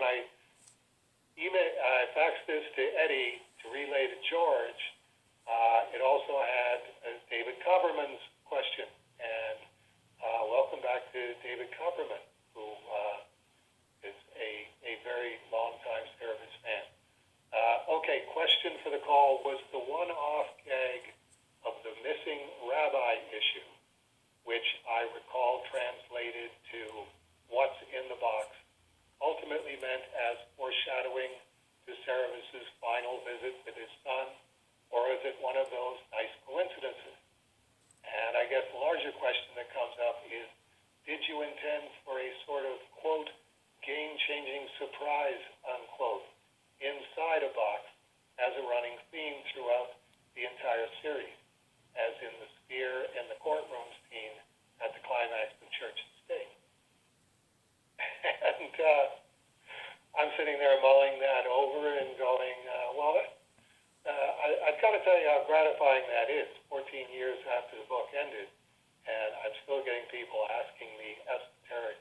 when I faxed this to Eddie to relay to George, it also had David Copperman's question. And welcome back to David Copperman, who is a very long-time Service fan. Okay, question for the call. Was the one-off gag of the missing Rabbi issue, which I recall translated to what's in the box, ultimately meant as foreshadowing to Cerebus's final visit with his son, or is it one of those nice coincidences? And I guess the larger question that comes up is, did you intend for a sort of, quote, game-changing surprise, unquote, inside a box as a running theme throughout the entire series, as in the sphere and the courtroom scene at the climax of Church and State? And I'm sitting there mulling that over and going, I've got to tell you how gratifying that is, 14 years after the book ended, and I'm still getting people asking me esoteric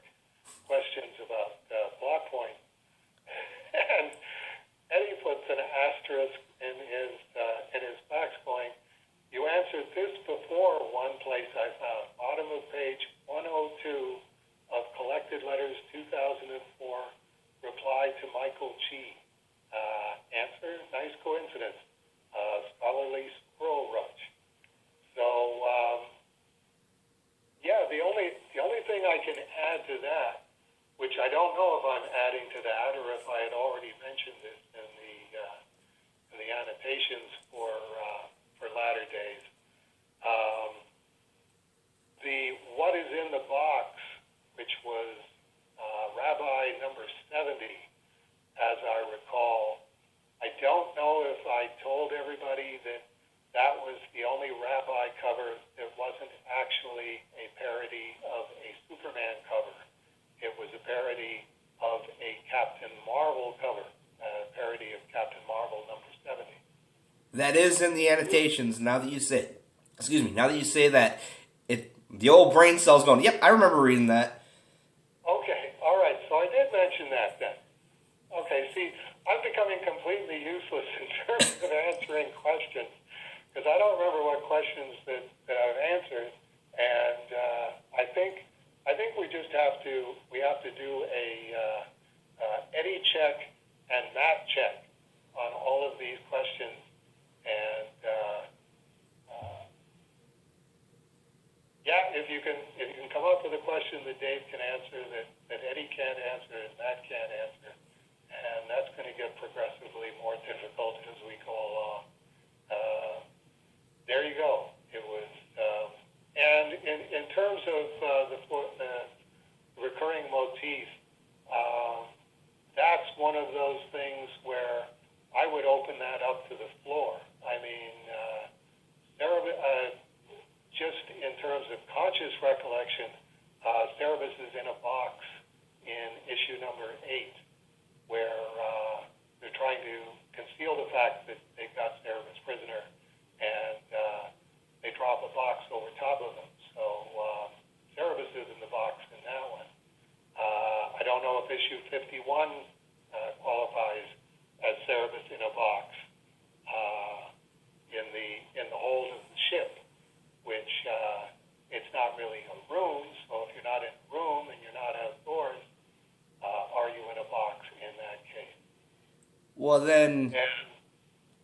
questions about plot points. And Eddie puts an asterisk in his fax going, you answered this before, one place I found, bottom of page 102 of Collected Letters 2004, reply to Michael G. Answer, nice coincidence. Scholarly squirrel roach. So, the only thing I can add to that, which I don't know if I'm adding to that or if I had already mentioned this in the annotations for latter days. The what is in the box, which was Rabbi number 70, as I recall. I don't know if I told everybody that was the only Rabbi cover that wasn't actually a parody of a Superman cover. It was a parody of a Captain Marvel cover, a parody of Captain Marvel number 70. That is in the annotations. Now that you say that, the old brain cell's going, yep, I remember reading that. Okay, all right. So I did mention that then. Okay, see, I'm becoming completely useless in terms of answering questions because I don't remember what questions that I've answered, and I think we just have to do a Eddie check and Matt check on all of these questions, and if you can come up with a question that Dave can answer, that Eddie can't answer, and Matt can't answer. And that's going to get progressively more difficult as we go along. There you go. It was, and in terms of the recurring motif, that's one of those things where I would open that up to the floor. I mean, just in terms of conscious recollection, Cerebus is in a box in issue number 8. Where they're trying to conceal the fact that they've got Cerebus prisoner, and they drop a box over top of him. So Cerebus is in the box in that one. I don't know if issue 51 qualifies as Cerebus in a box in the hold of the ship, which it's not really a room. So if you're not in a room and you're not outdoors, are you in a box in that case? Well, then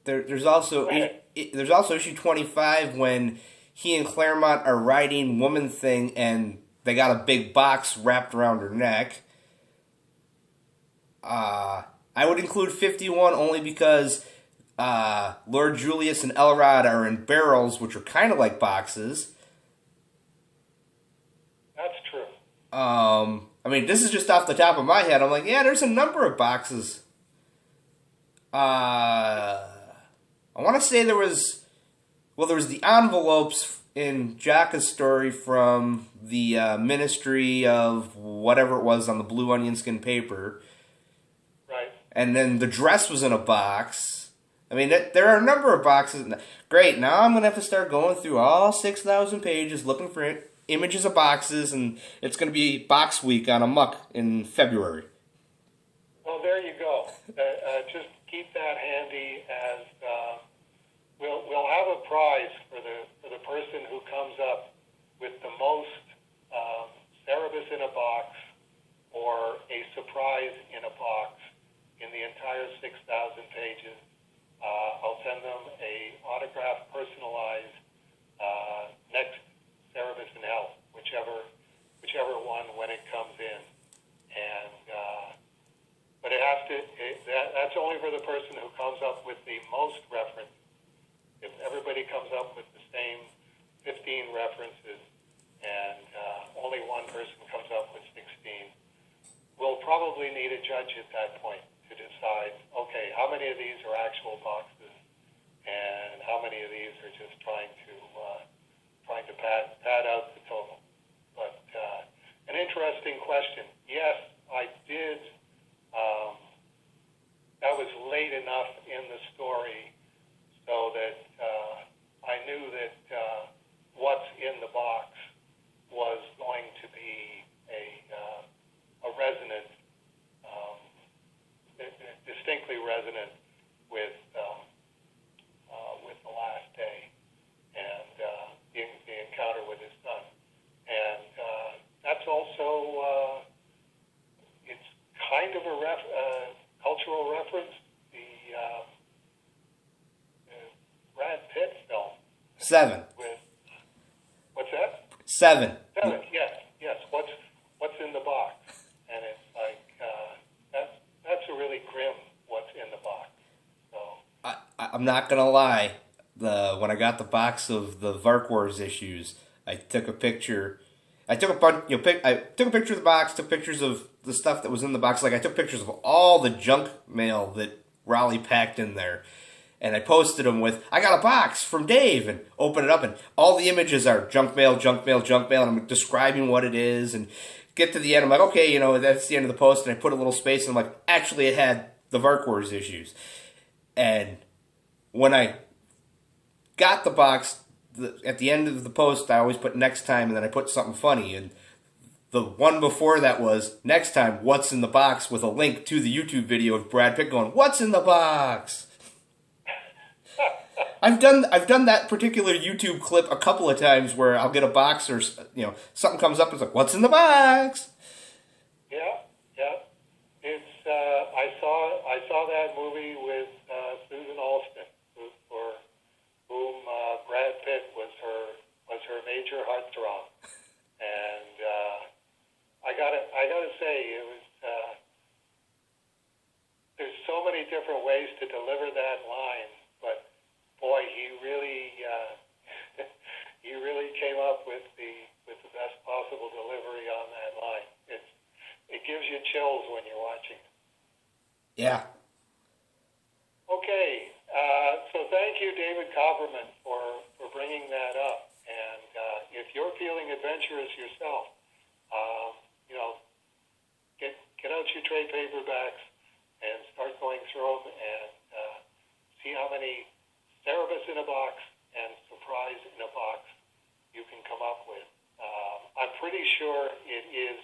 there's also issue 25 when he and Claremont are riding Woman Thing and they got a big box wrapped around her neck. I would include 51 only because Lord Julius and Elrod are in barrels, which are kind of like boxes. That's true. I mean, this is just off the top of my head. I'm like, yeah, there's a number of boxes. I want to say there was the envelopes in Jaka's story from the Ministry of whatever it was on the blue onion skin paper. Right. And then the dress was in a box. I mean, there are a number of boxes. Great, now I'm going to have to start going through all 6,000 pages looking for images of boxes, and it's going to be box week on Amok in February. Well, there you go. Just keep that handy as we'll have a prize for the person who comes up with the most Cerebus in a box or a surprise in a box in the entire 6,000 pages. I'll send them a autographed, personalized next Cerebus in Health, whichever one when it comes in. And but it has to. That's only for the person who comes up with the most references. If everybody comes up with the same 15 references, and only one person comes up with 16, we'll probably need a judge at that point to decide. Okay, how many of these are actual boxes, and how many of these are just trying to pad out the total. But an interesting question. Yes, I did. That was late enough in the story so that I knew that what's in the box was going to be a resonant, distinctly resonant with the last day and the encounter with his son. And that's also it's kind of a cultural reference. The Brad Pitt film. 7. What's that? 7. 7. Yes. What's in the box? And it's like that's a really grim what's in the box. So I'm not gonna lie. When I got the box of the Varkwars issues, I took a picture. I took a bunch. I took a picture of the box. Took pictures of the stuff that was in the box. Like I took pictures of all the junk mail that Raleigh packed in there, and I posted them with, "I got a box from Dave," and open it up, and all the images are junk mail, junk mail, junk mail, and I'm describing what it is, and get to the end, I'm like, okay, that's the end of the post, and I put a little space, and I'm like, actually, it had the Varkwars issues, and when I got the box, at the end of the post, I always put next time, and then I put something funny, and the one before that was, next time, what's in the box, with a link to the YouTube video of Brad Pitt going, what's in the box? I've done that particular YouTube clip a couple of times where I'll get a box or something comes up and it's like, what's in the box? Yeah. It's I saw that movie with Susan Alston, for whom Brad Pitt was her major heartthrob, and I gotta say it was. There's so many different ways to deliver that line, but boy, he really came up with the best possible delivery on that line. It gives you chills when you're watching it. Yeah. Okay, so thank you, David Copperman, for bringing that up. And if you're feeling adventurous yourself, get out your trade paperbacks and start going through them and see how many Cerebus in a box and surprise in a box you can come up with. I'm pretty sure it is